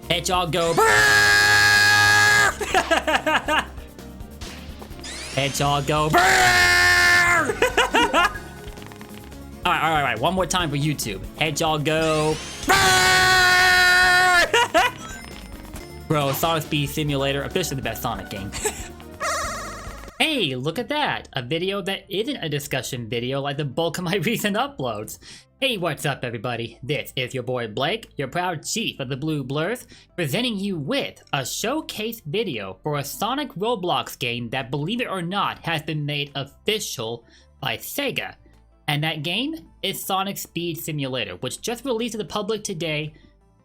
Hedgehog go. Hedgehog go. Alright. One more time for YouTube. Hedgehog go. Bro, Sonic Speed Simulator, officially the best Sonic game. Hey, look at that! A video that isn't a discussion video like the bulk of my recent uploads. Hey, what's up everybody? This is your boy Blake, your proud chief of the Blue Blurs, presenting you with a showcase video for a Sonic Roblox game that, believe it or not, has been made official by SEGA. And that game is Sonic Speed Simulator, which just released to the public today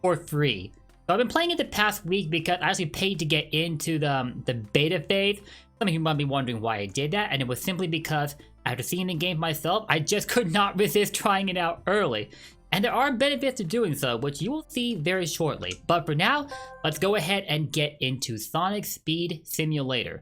for free. So I've been playing it the past week because I actually paid to get into the beta phase. Some of you might be wondering why I did that, and it was simply because after seeing the game myself, I just could not resist trying it out early. And there are benefits to doing so, which you will see very shortly. But for now, let's go ahead and get into Sonic Speed Simulator.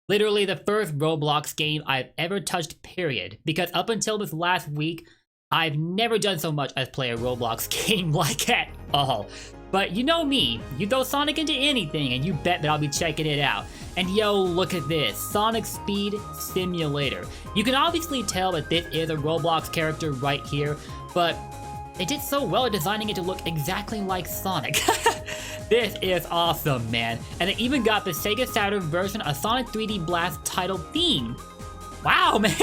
Literally the first Roblox game I've ever touched, period. Because up until this last week, I've never done so much as play a Roblox game like at all. But you know me, you throw Sonic into anything and you bet that I'll be checking it out. And yo, look at this, Sonic Speed Simulator. You can obviously tell that this is a Roblox character right here, but they did so well at designing it to look exactly like Sonic. This is awesome, man. And they even got the Sega Saturn version of Sonic 3D Blast title theme. Wow, man.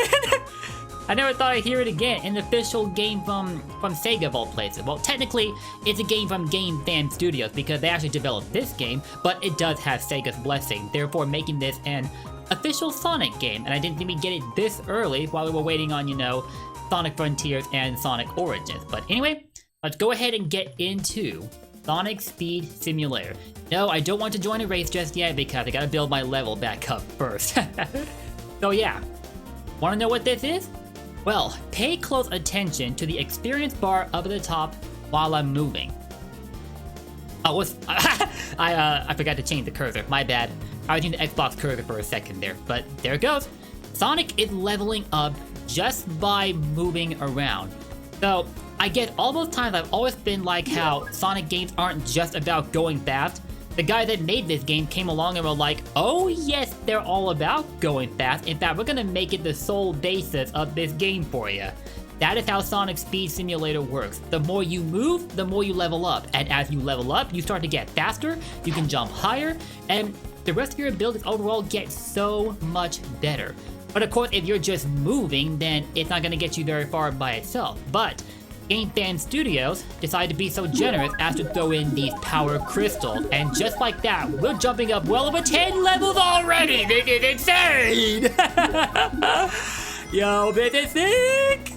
I never thought I'd hear it again, an official game from SEGA of all places. Well, technically, it's a game from Gamefam Studios because they actually developed this game, but it does have SEGA's blessing, therefore making this an official Sonic game. And I didn't think we'd get it this early while we were waiting on, you know, Sonic Frontiers and Sonic Origins. But anyway, let's go ahead and get into Sonic Speed Simulator. No, I don't want to join a race just yet because I gotta build my level back up first. So yeah, wanna know what this is? Well, pay close attention to the experience bar up at the top while I'm moving. Oh, I forgot to change the cursor, my bad. I was using the Xbox cursor for a second there, but there it goes. Sonic is leveling up just by moving around. So, I get all those times I've always been like how Sonic games aren't just about going fast. The guy that made this game came along and were like, oh yes, they're all about going fast. In fact, we're gonna make it the sole basis of this game for you. That is how Sonic Speed Simulator works. The more you move, the more you level up. And as you level up, you start to get faster, you can jump higher, and the rest of your abilities overall get so much better. But of course, if you're just moving, then it's not gonna get you very far by itself. But Gamefam Studios decided to be so generous as to throw in these power crystals, and just like that, we're jumping up well over 10 levels already! This is insane! Yo, this is sick!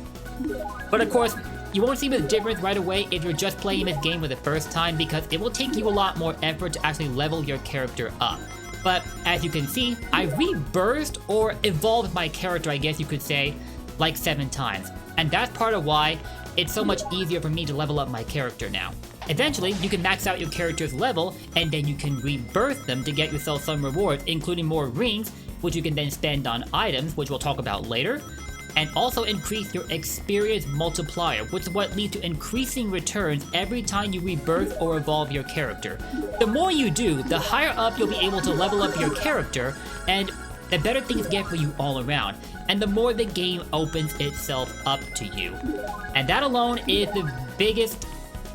But of course, you won't see the difference right away if you're just playing this game for the first time because it will take you a lot more effort to actually level your character up. But as you can see, I rebirthed or evolved my character, I guess you could say, like 7 times. And that's part of why it's so much easier for me to level up my character now. Eventually, you can max out your character's level, and then you can rebirth them to get yourself some rewards, including more rings, which you can then spend on items, which we'll talk about later, and also increase your experience multiplier, which is what leads to increasing returns every time you rebirth or evolve your character. The more you do, the higher up you'll be able to level up your character, and the better things get for you all around, and the more the game opens itself up to you. And that alone is the biggest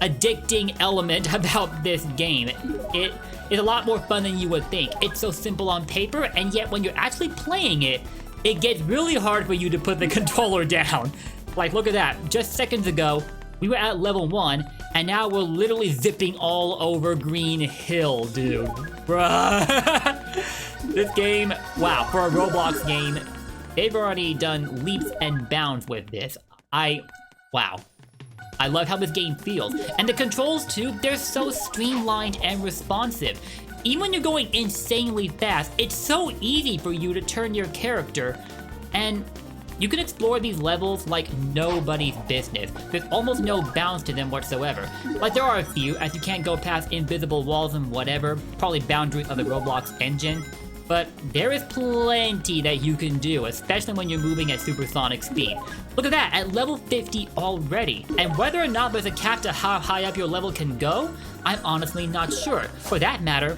addicting element about this game. It is a lot more fun than you would think. It's so simple on paper, and yet when you're actually playing it, it gets really hard for you to put the controller down. Like, look at that. Just seconds ago, we were at level 1, and now we're literally zipping all over Green Hill, dude. Bruh. This game, wow, for a Roblox game, they've already done leaps and bounds with this. Wow. I love how this game feels. And the controls too, they're so streamlined and responsive. Even when you're going insanely fast, it's so easy for you to turn your character, and you can explore these levels like nobody's business. There's almost no bounds to them whatsoever. Like, there are a few, as you can't go past invisible walls and whatever, probably boundaries of the Roblox engine. but there is plenty that you can do, especially when you're moving at supersonic speed. Look at that, at level 50 already. And whether or not there's a cap to how high up your level can go, I'm honestly not sure. For that matter,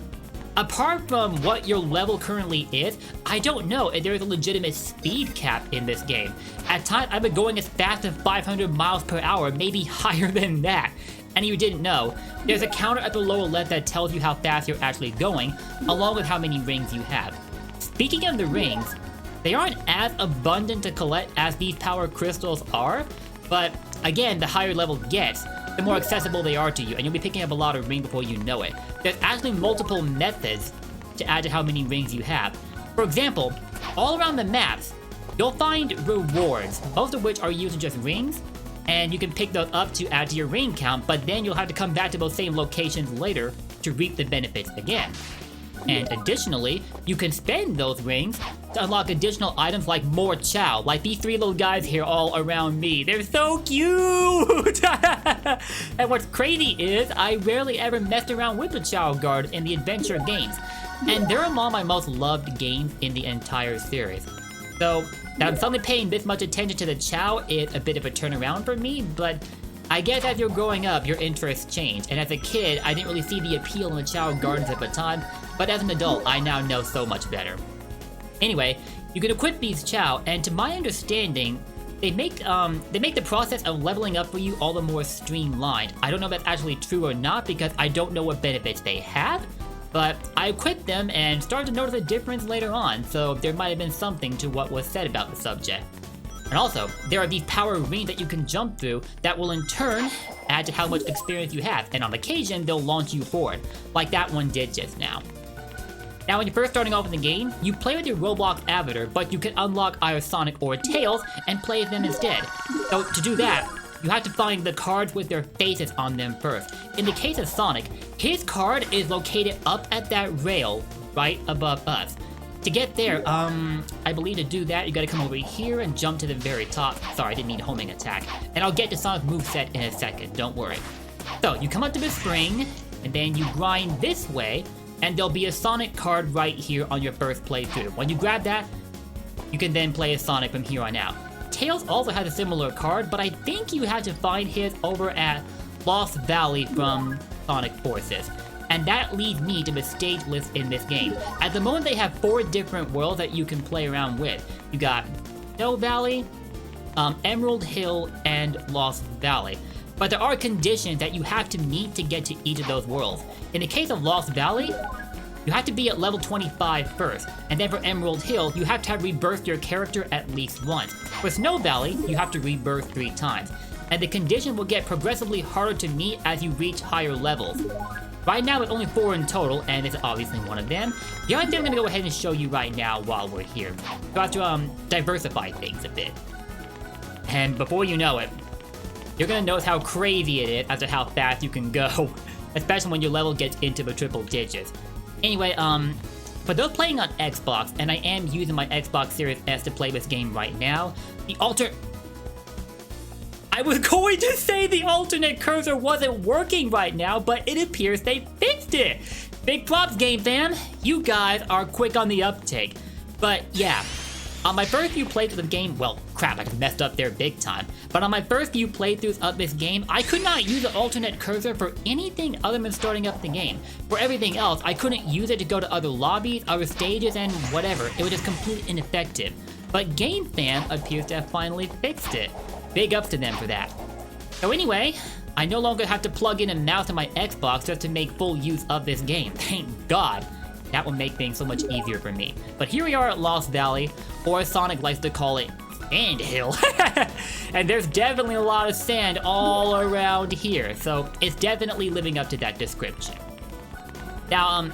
apart from what your level currently is, I don't know if there is a legitimate speed cap in this game. At times, I've been going as fast as 500 miles per hour, maybe higher than that. And you didn't know, there's a counter at the lower left that tells you how fast you're actually going, along with how many rings you have. Speaking of the rings, they aren't as abundant to collect as these power crystals are, but again, the higher level gets, the more accessible they are to you, and you'll be picking up a lot of rings before you know it. There's actually multiple methods to add to how many rings you have. For example, all around the maps, you'll find rewards, most of which are using just rings, and you can pick those up to add to your ring count, but then you'll have to come back to those same locations later to reap the benefits again. And additionally, you can spend those rings to unlock additional items like more chow, like these three little guys here all around me. They're so cute! And what's crazy is, I rarely ever messed around with the chow guard in the adventure games, and they're among my most loved games in the entire series. So, that I'm suddenly paying this much attention to the chow is a bit of a turnaround for me, but I guess as you're growing up, your interests change, and as a kid, I didn't really see the appeal in the chow gardens at the time, but as an adult, I now know so much better. Anyway, you can equip these chow, and to my understanding, they make the process of leveling up for you all the more streamlined. I don't know if that's actually true or not, because I don't know what benefits they have, but I equipped them and started to notice a difference later on, so there might have been something to what was said about the subject. And also, there are these power rings that you can jump through that will in turn add to how much experience you have, and on occasion, they'll launch you forward, like that one did just now. Now, when you're first starting off in the game, you play with your Roblox avatar, but you can unlock either Sonic or Tails and play as them instead. So to do that, you have to find the cards with their faces on them first. In the case of Sonic, his card is located up at that rail right above us. To get there, I believe to do that, you gotta come over here and jump to the very top. Sorry, I didn't mean homing attack. And I'll get to Sonic's moveset in a second, don't worry. So, you come up to the spring, and then you grind this way, and there'll be a Sonic card right here on your first playthrough. When you grab that, you can then play as Sonic from here on out. Tails also has a similar card, but I think you have to find his over at Lost Valley from Sonic Forces. And that leads me to the stage list in this game. At the moment, they have 4 different worlds that you can play around with. You got Snow Valley, Emerald Hill, and Lost Valley. But there are conditions that you have to meet to get to each of those worlds. In the case of Lost Valley, you have to be at level 25 first, and then for Emerald Hill, you have to have rebirthed your character at least once. For Snow Valley, you have to rebirth 3 times, and the condition will get progressively harder to meet as you reach higher levels. Right now, it's only 4 in total, and it's obviously one of them. The other thing I'm gonna go ahead and show you right now while we're here. You have to diversify things a bit. And before you know it, you're gonna notice how crazy it is as to how fast you can go, especially when your level gets into the triple digits. Anyway, for those playing on Xbox, and I am using my Xbox Series S to play this game right now, I was going to say the alternate cursor wasn't working right now, but it appears they fixed it! Big props, Game Fam! You guys are quick on the uptake. But yeah, on my first few playthroughs of the game, well, crap, I just messed up there big time. But on my first few playthroughs of this game, I could not use the alternate cursor for anything other than starting up the game. For everything else, I couldn't use it to go to other lobbies, other stages, and whatever. It was just completely ineffective. But Gamefam appears to have finally fixed it. Big ups to them for that. So anyway, I no longer have to plug in a mouse in my Xbox just to make full use of this game. Thank God. That will make things so much easier for me. But here we are at Lost Valley, or as Sonic likes to call it, Sand Hill. And there's definitely a lot of sand all around here, so it's definitely living up to that description. Now,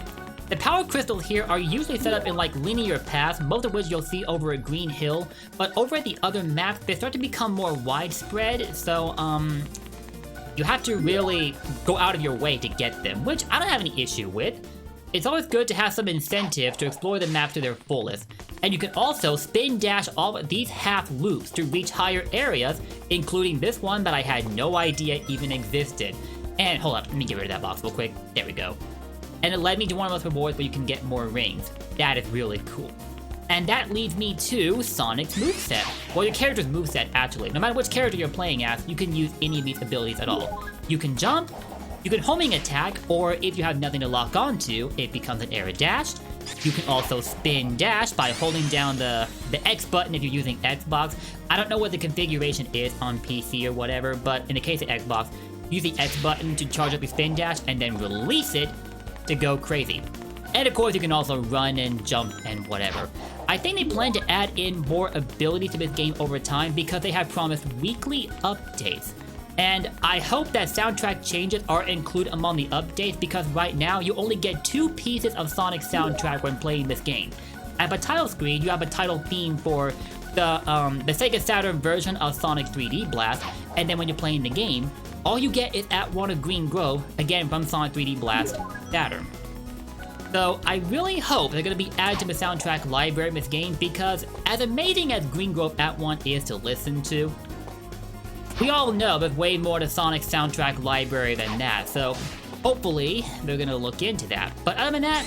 the power crystals here are usually set up in like linear paths, most of which you'll see over a green hill, but over at the other maps, they start to become more widespread, so you have to really go out of your way to get them, which I don't have any issue with. It's always good to have some incentive to explore the map to their fullest, and you can also spin dash all of these half loops to reach higher areas, including this one that I had no idea even existed. And hold up, let me get rid of that box real quick. There we go. and it led me to one of those rewards where you can get more rings. That is really cool. And that leads me to Sonic's moveset. Well, your character's moveset, actually. No matter which character you're playing as, you can use any of these abilities at all. You can jump, you can homing attack, or if you have nothing to lock onto, it becomes an air dash. You can also spin dash by holding down the X button if you're using Xbox. I don't know what the configuration is on PC or whatever, but in the case of Xbox, use the X button to charge up your spin dash and then release it to go crazy. And of course, you can also run and jump and whatever. I think they plan to add in more ability to this game over time because they have promised weekly updates. And I hope that soundtrack changes are included among the updates because right now you only get 2 pieces of Sonic soundtrack when playing this game. At the title screen, you have a title theme for the SEGA Saturn version of Sonic 3D Blast, and then when you're playing the game, all you get is At Water Green Grove, again from Sonic 3D Blast Saturn. So I really hope they're going to be added to the soundtrack library in this game because as amazing as Green Grove At 1 is to listen to, we all know there's way more to Sonic's soundtrack library than that, so hopefully they're going to look into that. But other than that,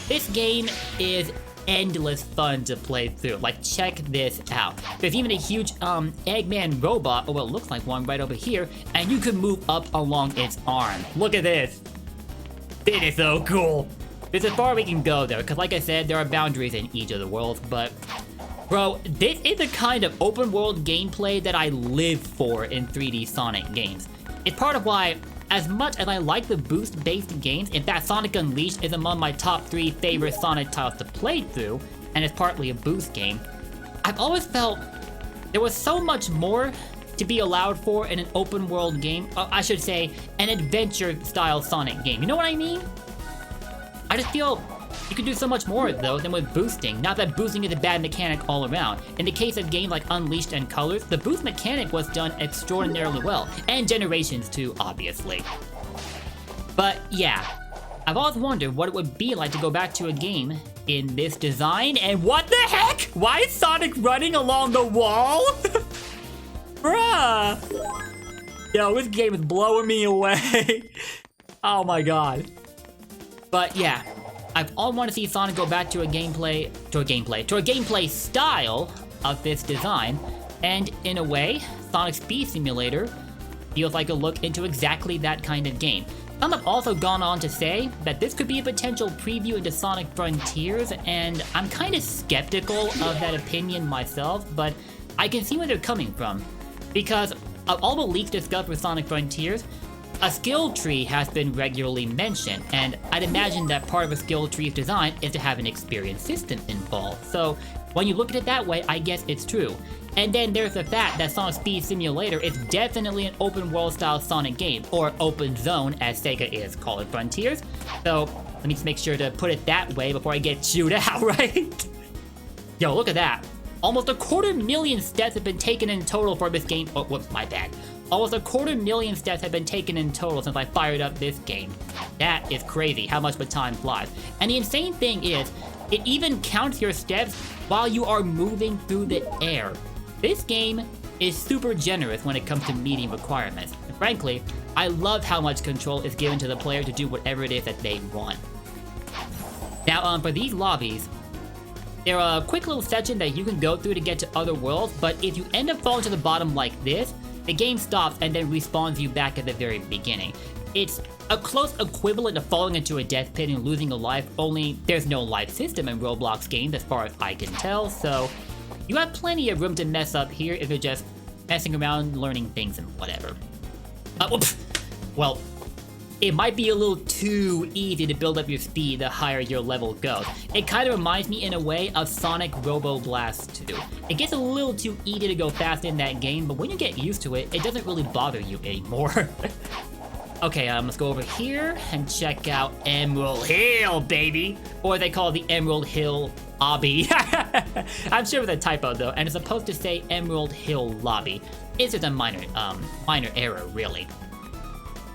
this game is endless fun to play through. Like, check this out. There's even a huge Eggman robot, or what looks like one right over here, and you can move up along its arm. Look at this. This is so cool. There's as far as we can go there, because like I said, there are boundaries in each of the worlds, but bro, this is the kind of open world gameplay that I live for in 3D Sonic games. It's part of why, as much as I like the boost-based games, in fact Sonic Unleashed is among my top 3 favorite Sonic titles to play through, and it's partly a boost game, I've always felt there was so much more to be allowed for in an open world game, I should say, an adventure-style Sonic game. You know what I mean? I just feel you can do so much more, though, than with boosting. Not that boosting is a bad mechanic all around. In the case of games like Unleashed and Colors, the boost mechanic was done extraordinarily well. And Generations, too, obviously. But, yeah. I've always wondered what it would be like to go back to a game in this design. And what the heck? Why is Sonic running along the wall? Bruh! Yo, this game is blowing me away. Oh my god. But yeah, I've always wanted to see Sonic go back to a gameplay style of this design, and in a way, Sonic Speed Simulator feels like a look into exactly that kind of game. Some have also gone on to say that this could be a potential preview into Sonic Frontiers, and I'm kind of skeptical of that opinion myself, but I can see where they're coming from. Because of all the leaks discussed with Sonic Frontiers, a skill tree has been regularly mentioned, and I'd imagine that part of a skill tree's design is to have an experience system involved. So when you look at it that way, I guess it's true. And then there's the fact that Sonic Speed Simulator is definitely an open world style Sonic game, or open zone as Sega is calling Frontiers. So let me just make sure to put it that way before I get chewed out, right? Yo, look at that. Almost 250,000 steps have been taken in total for this game. Oh, whoops, my bad. Almost 250,000 steps have been taken in total since I fired up this game. That is crazy how much the time flies. And the insane thing is, it even counts your steps while you are moving through the air. This game is super generous when it comes to meeting requirements. And frankly, I love how much control is given to the player to do whatever it is that they want. Now, for these lobbies, there are a quick little section that you can go through to get to other worlds, but if you end up falling to the bottom like this, the game stops and then respawns you back at the very beginning. It's a close equivalent of falling into a death pit and losing a life, only there's no life system in Roblox games as far as I can tell, so you have plenty of room to mess up here if you're just messing around, learning things and whatever. Well, it might be a little too easy to build up your speed the higher your level goes. It kind of reminds me in a way of Sonic Robo Blast 2. It gets a little too easy to go fast in that game, but when you get used to it, it doesn't really bother you anymore. Okay, let's go over here and check out Emerald Hill, baby! Or they call it the Emerald Hill Obby. I'm sure it's a typo though, and it's supposed to say Emerald Hill Lobby. It's just a minor error, really.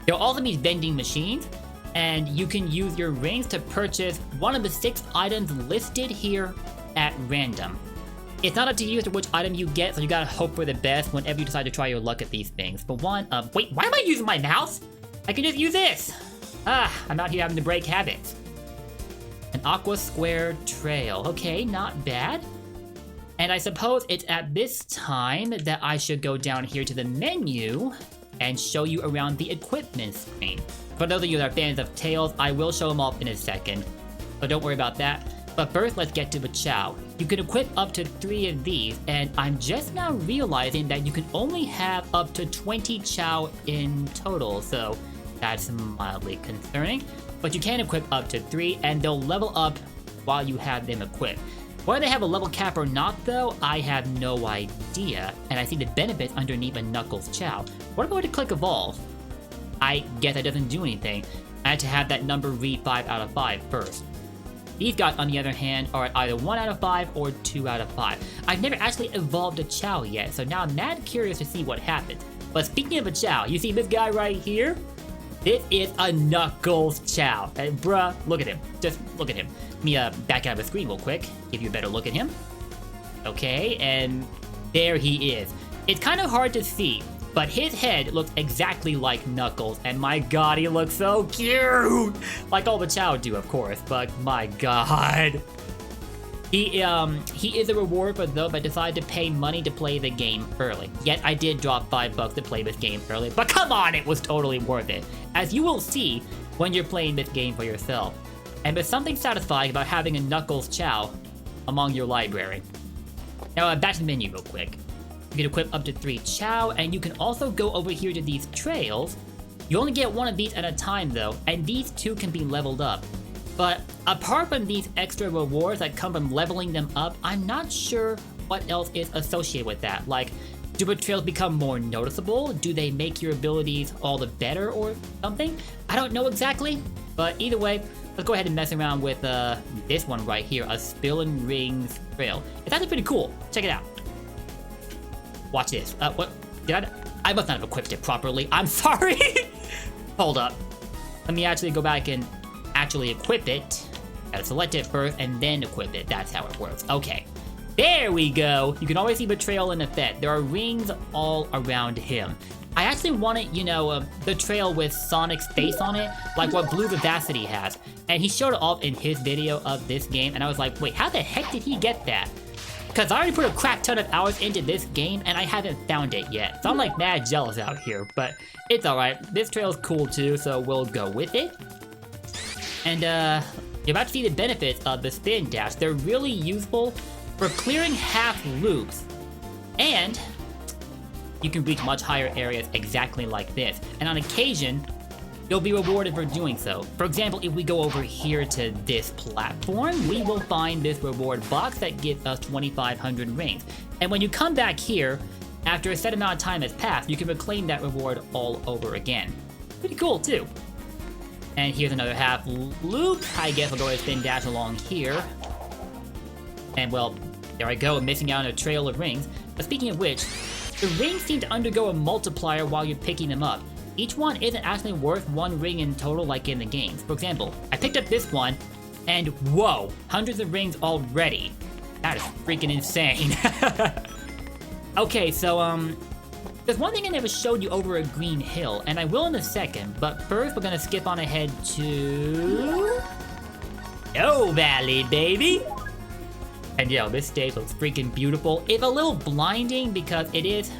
There are also these vending machines, and you can use your rings to purchase one of the 6 items listed here at random. It's not up to you as to which item you get, so you gotta hope for the best whenever you decide to try your luck at these things. But one, wait, why am I using my mouse? I can just use this. I'm out here having to break habits. An aqua square trail. Okay, not bad. And I suppose it's at this time that I should go down here to the menu and show you around the equipment screen. For those of you that are fans of Tails, I will show them off in a second, so don't worry about that. But first, let's get to the Chow. You can equip up to 3 of these, and I'm just now realizing that you can only have up to 20 Chow in total, so that's mildly concerning. But you can equip up to 3, and they'll level up while you have them equipped. Whether they have a level cap or not, though, I have no idea, and I see the benefits underneath a Knuckles Chow. What if I were to click Evolve? I guess that doesn't do anything. I had to have that number read 5 out of 5 first. These guys, on the other hand, are at either 1 out of 5 or 2 out of 5. I've never actually evolved a Chow yet, so now I'm mad curious to see what happens. But speaking of a Chow, you see this guy right here? This is a Knuckles Chow. And bruh, look at him. Just look at him. Let me back out of the screen real quick, give you a better look at him. Okay, and there he is. It's kind of hard to see, but his head looks exactly like Knuckles, and my god, he looks so cute! Like all the Chow do, of course, but my god. He is a reward for those that decide to pay money to play the game early. Yet I did drop $5 to play this game early, but come on, it was totally worth it. As you will see when you're playing this game for yourself. And there's something satisfying about having a Knuckles Chow among your library. Now back to the menu real quick. You can equip up to 3 Chow, and you can also go over here to these trails. You only get 1 of these at a time though, and these 2 can be leveled up. But apart from these extra rewards that come from leveling them up, I'm not sure what else is associated with that. Like, do the trails become more noticeable? Do they make your abilities all the better or something? I don't know exactly, but either way, let's go ahead and mess around with this one right here, a Spillin' Rings Trail. It's actually pretty cool. Check it out. Watch this. What? Did I must not have equipped it properly. I'm sorry. Hold up. Let me actually go back and actually equip it. Gotta select it first and then equip it. That's how it works. Okay. There we go. You can always see the trail in effect. There are rings all around him. I actually wanted, you know, the trail with Sonic's face on it, like what Blue Vivacity has. And he showed it off in his video of this game, and I was like, wait, how the heck did he get that? Because I already put a crap ton of hours into this game, and I haven't found it yet. So I'm like mad jealous out here, but it's alright. This trail's cool too, so we'll go with it. And you're about to see the benefits of the spin dash. They're really useful for clearing half loops, and you can reach much higher areas exactly like this. And on occasion, you'll be rewarded for doing so. For example, if we go over here to this platform, we will find this reward box that gives us 2,500 rings. And when you come back here, after a set amount of time has passed, you can reclaim that reward all over again. Pretty cool too. And here's another half loop. I guess I'll go ahead and spin dash along here. And well, there I go, missing out on a trail of rings. But speaking of which, the rings seem to undergo a multiplier while you're picking them up. Each one isn't actually worth 1 ring in total like in the games. For example, I picked up this one, and whoa, hundreds of rings already. That is freaking insane. Okay, so there's one thing I never showed you over a green hill, and I will in a second, but first we're gonna skip on ahead to Snow Valley, baby! And yo, this stage looks freaking beautiful. It's a little blinding because it is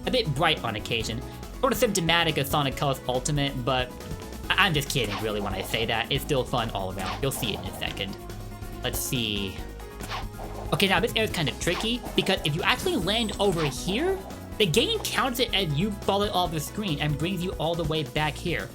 a bit bright on occasion. Sort of symptomatic of Sonic Colors Ultimate, but I'm just kidding really when I say that. It's still fun all around. You'll see it in a second. Let's see. Okay, now this area is kind of tricky because if you actually land over here, the game counts it as you fallen off the screen and brings you all the way back here.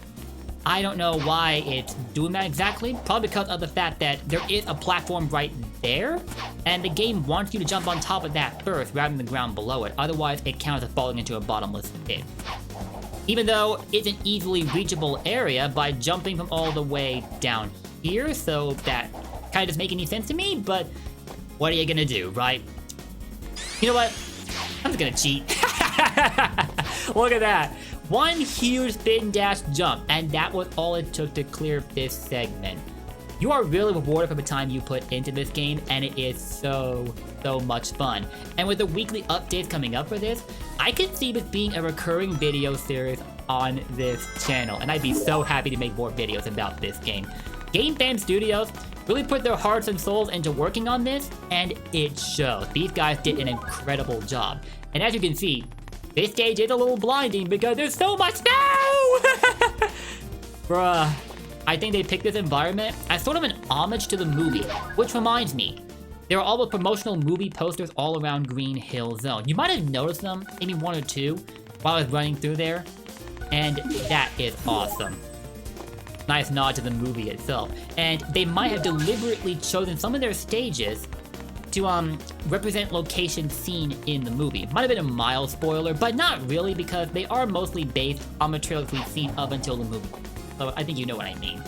I don't know why it's doing that exactly, probably because of the fact that there is a platform right there, and the game wants you to jump on top of that first rather than the ground below it, otherwise it counts as falling into a bottomless pit. Even though it's an easily reachable area by jumping from all the way down here, so that kind of doesn't make any sense to me, but what are you gonna do, right? You know what? I'm just gonna cheat. Look at that. One huge spin dash jump, and that was all it took to clear this segment. You are really rewarded for the time you put into this game, and it is so much fun. And with the weekly updates coming up for this, I could see this being a recurring video series on this channel, and I'd be so happy to make more videos about this game. Gamefam Studios really put their hearts and souls into working on this, and it shows. These guys did an incredible job. And as you can see, this stage is a little blinding because there's so much snow! Bruh. I think they picked this environment as sort of an homage to the movie, which reminds me, there are all the promotional movie posters all around Green Hill Zone. You might have noticed them, maybe one or two, while I was running through there, and that is awesome. Nice nod to the movie itself. And they might have deliberately chosen some of their stages to represent locations seen in the movie. Might have been a mild spoiler, but not really, because they are mostly based on materials we've seen up until the movie. So I think you know what I mean.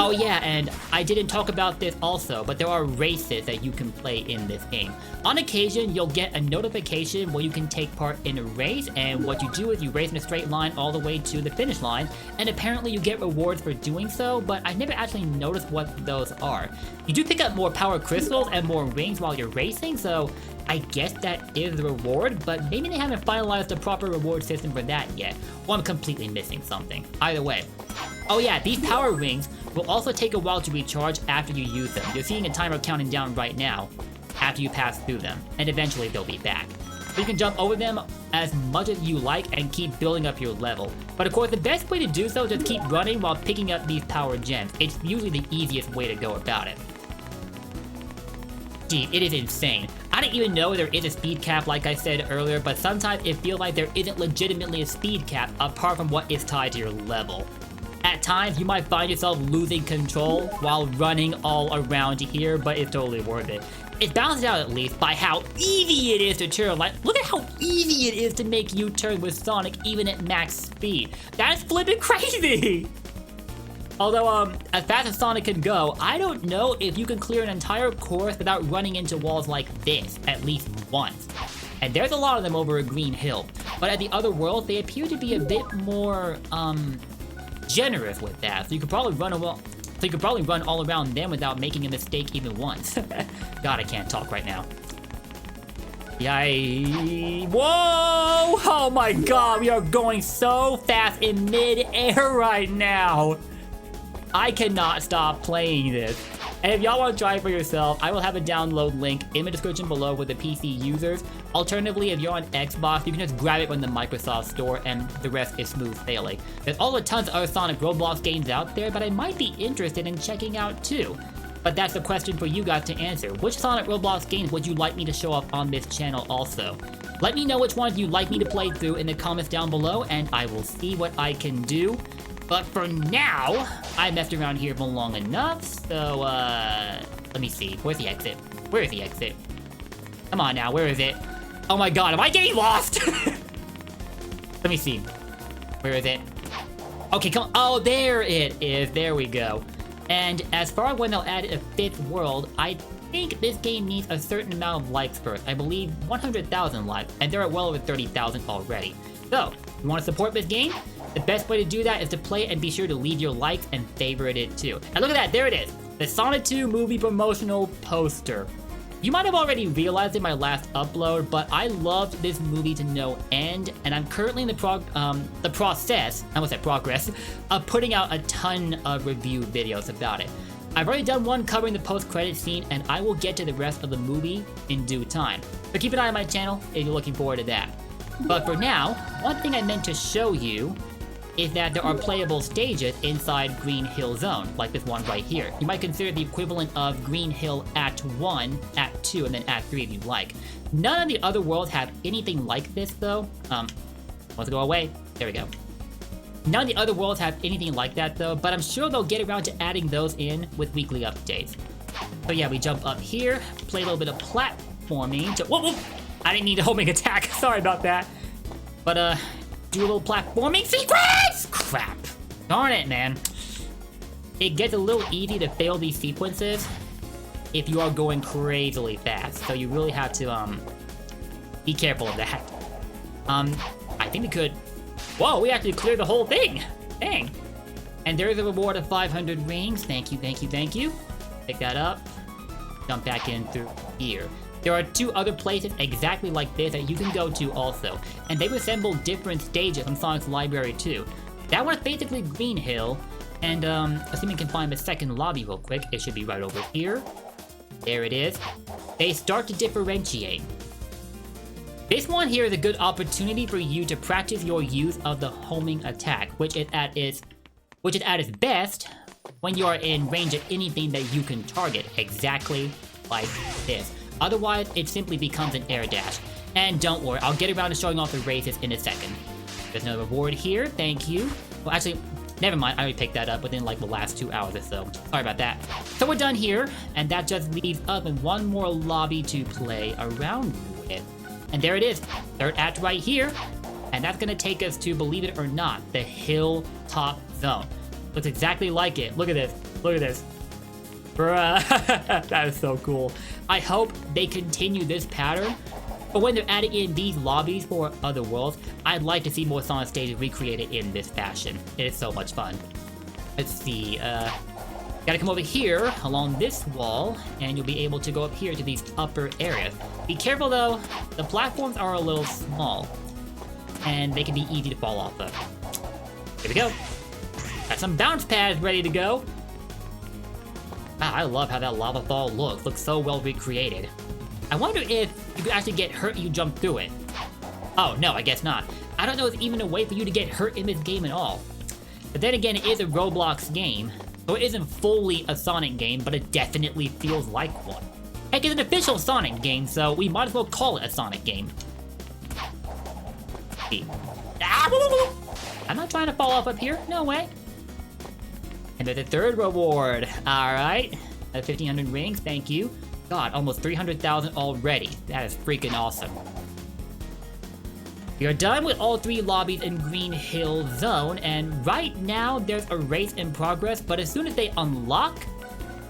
Oh yeah, and I didn't talk about this also, but there are races that you can play in this game. On occasion, you'll get a notification where you can take part in a race, and what you do is you race in a straight line all the way to the finish line, and apparently you get rewards for doing so, but I never actually noticed what those are. You do pick up more power crystals and more rings while you're racing, so I guess that is the reward, but maybe they haven't finalized the proper reward system for that yet, or I'm completely missing something. Either way. Oh yeah, these power rings will also take a while to recharge after you use them. You're seeing a timer counting down right now after you pass through them, and eventually they'll be back. So you can jump over them as much as you like and keep building up your level. But of course, the best way to do so is just keep running while picking up these power gems. It's usually the easiest way to go about it. Gee, it is insane. I didn't even know there is a speed cap like I said earlier, but sometimes it feels like there isn't legitimately a speed cap apart from what is tied to your level. At times, you might find yourself losing control while running all around here, but it's totally worth it. It's balanced out at least by how easy it is to turn. Like, look at how easy it is to make U-turn with Sonic even at max speed. That's flipping crazy! Although, as fast as Sonic can go, I don't know if you can clear an entire course without running into walls like this at least once. And there's a lot of them over at Green Hill. But at the other worlds, they appear to be a bit more, generous with that, so you could probably run all around them without making a mistake even once. God, I can't talk right now. Yay! Whoa! Oh my God, we are going so fast in mid-air right now. I cannot stop playing this. And if y'all want to try it for yourself, I will have a download link in the description below for the PC users. Alternatively, if you're on Xbox, you can just grab it from the Microsoft Store, and the rest is smooth sailing. There's also tons of other Sonic Roblox games out there, but I might be interested in checking out too. But that's the question for you guys to answer. Which Sonic Roblox games would you like me to show off on this channel also? Let me know which ones you'd like me to play through in the comments down below, and I will see what I can do. But for now, I messed around here for long enough, so, let me see. Where's the exit? Where is the exit? Come on now, where is it? Oh my God, am I getting lost? Let me see. Where is it? Okay, come on. Oh, there it is. There we go. And as far as when they'll add a fifth world, I think this game needs a certain amount of likes first. I believe 100,000 likes, and they're at well over 30,000 already. So, if you want to support this game, the best way to do that is to play it and be sure to leave your likes and favorite it too. And look at that, there it is! The Sonic 2 movie promotional poster. You might have already realized in my last upload, but I loved this movie to no end, and I'm currently in the progress of putting out a ton of review videos about it. I've already done one covering the post-credit scene, and I will get to the rest of the movie in due time. So keep an eye on my channel if you're looking forward to that. But for now, one thing I meant to show you is that there are playable stages inside Green Hill Zone, like this one right here. You might consider the equivalent of Green Hill Act 1, Act 2, and then Act 3 if you like. None of the other worlds have anything like this though. Wants to go away? There we go. None of the other worlds have anything like that though, but I'm sure they'll get around to adding those in with weekly updates. So yeah, we jump up here, play a little bit of platforming to— whoa, whoa! I didn't need to homing attack, sorry about that. But do a little platforming sequence! Crap. Darn it, man. It gets a little easy to fail these sequences if you are going crazily fast. So you really have to, be careful of that. I think we could— whoa, we actually cleared the whole thing! Dang. And there is a reward of 500 rings. Thank you, thank you, thank you. Pick that up. Jump back in through here. there are 2 other places exactly like this that you can go to also, and they resemble different stages from Sonic's library too. That one is basically Green Hill, and assuming we can find the second lobby real quick, it should be right over here. There it is. They start to differentiate. This one here is a good opportunity for you to practice your use of the homing attack, which is at its best when you are in range of anything that you can target, exactly like this. Otherwise, it simply becomes an air dash. And don't worry, I'll get around to showing off the races in a second. There's another reward here, thank you. Well, actually, never mind, I already picked that up within like the last 2 hours or so. Sorry about that. So we're done here, and that just leaves us in one more lobby to play around with. And there it is, third act right here. And that's gonna take us to, believe it or not, the Hilltop Zone. Looks exactly like it. Look at this, look at this. Bruh, that is so cool. I hope they continue this pattern, but when they're adding in these lobbies for other worlds, I'd like to see more Sonic stages recreated in this fashion. It is so much fun. Let's see, gotta come over here along this wall, and you'll be able to go up here to these upper areas. Be careful though, the platforms are a little small, and they can be easy to fall off of. Here we go. Got some bounce pads ready to go. Wow, I love how that lava fall looks so well recreated. I wonder if you could actually get hurt if you jump through it. Oh, no, I guess not. I don't know if there's even a way for you to get hurt in this game at all. But then again, it is a Roblox game, so it isn't fully a Sonic game, but it definitely feels like one. Heck, it's an official Sonic game, so we might as well call it a Sonic game. I'm not trying to fall off up here, no way. And there's a third reward. Alright. 1,500 rings, thank you. God, almost 300,000 already. That is freaking awesome. We are done with all 3 lobbies in Green Hill Zone, and right now there's a race in progress, but as soon as they unlock,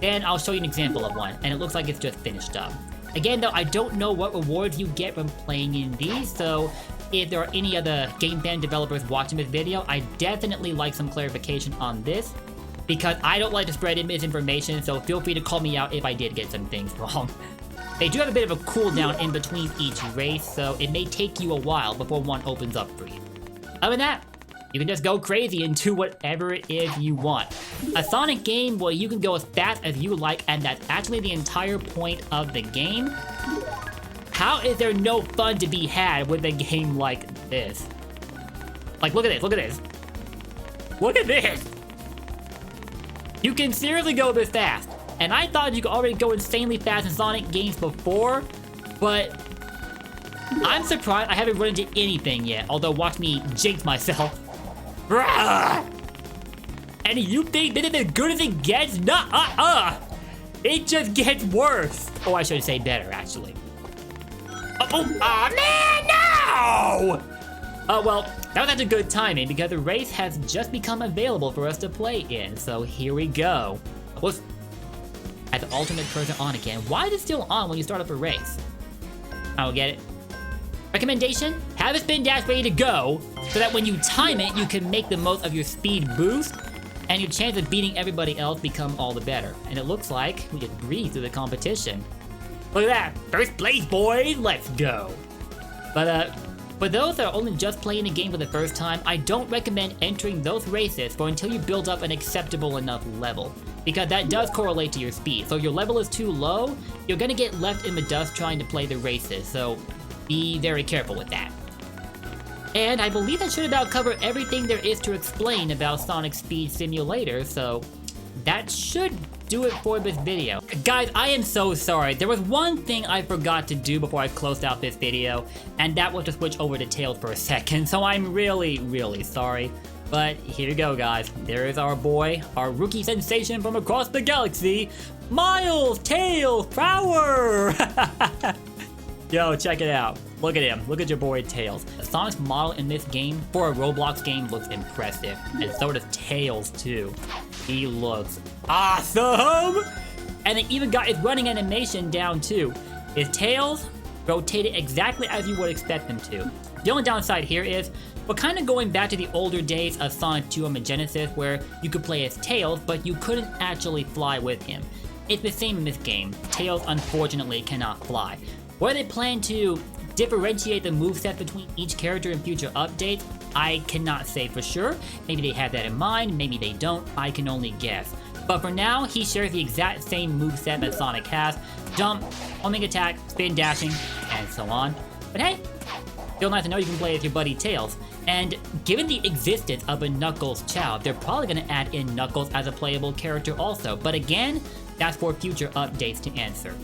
then I'll show you an example of one, and it looks like it's just finished up. Again though, I don't know what rewards you get from playing in these, so if there are any other Gamefam developers watching this video, I definitely like some clarification on this, because I don't like to spread misinformation, so feel free to call me out if I did get some things wrong. They do have a bit of a cooldown in between each race, so it may take you a while before one opens up for you. Other than that, you can just go crazy and do whatever it is you want. A Sonic game where you can go as fast as you like, and that's actually the entire point of the game. How is there no fun to be had with a game like this? Like, look at this, look at this. Look at this! You can seriously go this fast. And I thought you could already go insanely fast in Sonic games before, but I'm surprised I haven't run into anything yet, although watch me jinx myself. And you think this is as good as it gets? Nuh-uh-uh! It just gets worse. Oh, I should say better, actually. Oh man, no! Oh, well, that was actually good timing because the race has just become available for us to play in, so here we go. Whoops. At the alternate cursor on again. Why is it still on when you start up a race? I don't get it. Recommendation? Have a spin dash ready to go, so that when you time it, you can make the most of your speed boost, and your chance of beating everybody else become all the better. And it looks like we just breeze through the competition. Look at that! First place, boys! Let's go! But, for those that are only just playing the game for the first time, I don't recommend entering those races for until you build up an acceptable enough level, because that does correlate to your speed. So if your level is too low, you're gonna get left in the dust trying to play the races, so be very careful with that. And I believe that should about cover everything there is to explain about Sonic Speed Simulator, so that should do it for this video. Guys, I am so sorry. There was one thing I forgot to do before I closed out this video, and that was to switch over to Tails for a second, so I'm really, really sorry. But here we go, guys. There is our boy, our rookie sensation from across the galaxy, Miles Tails Power! Yo, check it out. Look at him. Look at your boy Tails. Sonic's model in this game, for a Roblox game, looks impressive. And so does Tails, too. He looks awesome! And they even got his running animation down, too. His tails rotated exactly as you would expect them to. The only downside here is, we're kind of going back to the older days of Sonic 2 on the Genesis, where you could play as Tails, but you couldn't actually fly with him. it's the same in this game. Tails unfortunately cannot fly. Whether they plan to differentiate the moveset between each character in future updates, I cannot say for sure. Maybe they have that in mind, maybe they don't, I can only guess. But for now, he shares the exact same moveset that Sonic has. Jump, homing attack, spin dashing, and so on. But hey, still nice to know you can play with your buddy Tails. And given the existence of a Knuckles Chow, they're probably going to add in Knuckles as a playable character also. But again, that's for future updates to answer.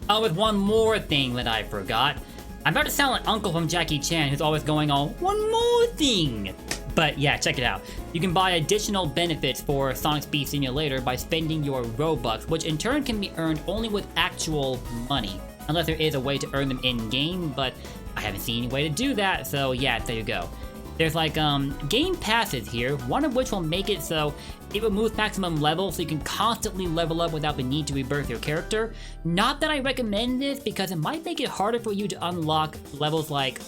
Oh, with one more thing that I forgot. I'm about to sound like Uncle from Jackie Chan who's always going on, one more thing. But yeah, check it out. You can buy additional benefits for Sonic Speed Simulator by spending your Robux, which in turn can be earned only with actual money. Unless there is a way to earn them in-game, but I haven't seen any way to do that, so yeah, there you go. There's like game passes here, one of which will make it so it removes maximum level so you can constantly level up without the need to rebirth your character. Not that I recommend this because it might make it harder for you to unlock levels like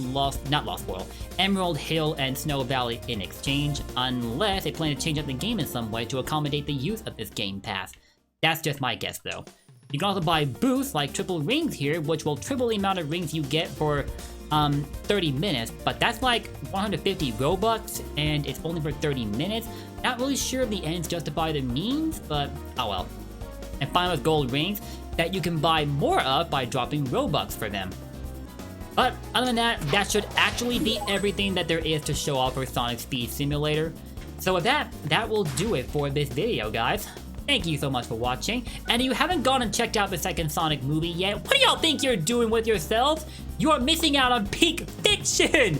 Emerald Hill and Snow Valley in exchange, unless they plan to change up the game in some way to accommodate the use of this game pass. That's just my guess though. You can also buy boosts like triple rings here, which will triple the amount of rings you get for 30 minutes, but that's like 150 Robux, and it's only for 30 minutes. Not really sure if the ends justify the means, but oh well. And finally with gold rings, that you can buy more of by dropping Robux for them. But other than that, that should actually be everything that there is to show off for Sonic Speed Simulator. So with that, that will do it for this video, guys. Thank you so much for watching, and if you haven't gone and checked out the second Sonic movie yet, what do y'all think you're doing with yourselves? You are missing out on peak fiction!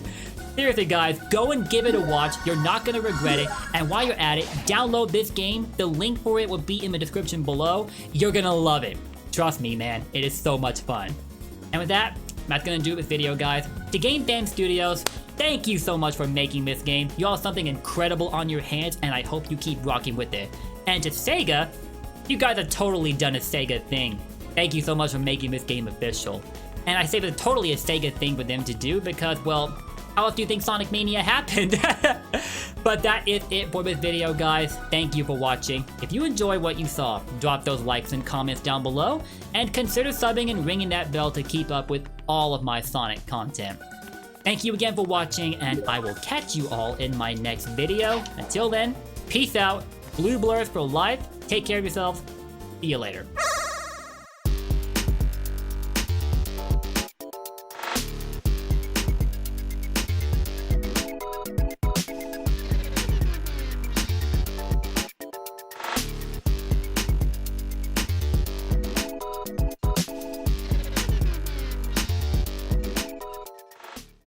Seriously guys, go and give it a watch, you're not gonna regret it, and while you're at it, download this game, the link for it will be in the description below, you're gonna love it. Trust me man, it is so much fun. And with that, that's gonna do it with this video guys. To Gamefam Studios, thank you so much for making this game, you all have something incredible on your hands, and I hope you keep rocking with it. And to SEGA, you guys have totally done a SEGA thing. Thank you so much for making this game official. And I say that totally a SEGA thing for them to do because, well, how else do you think Sonic Mania happened? But that is it for this video, guys. Thank you for watching. If you enjoyed what you saw, drop those likes and comments down below, and consider subbing and ringing that bell to keep up with all of my Sonic content. Thank you again for watching, and I will catch you all in my next video. Until then, peace out. Blue Blurs for life. Take care of yourselves. See you later.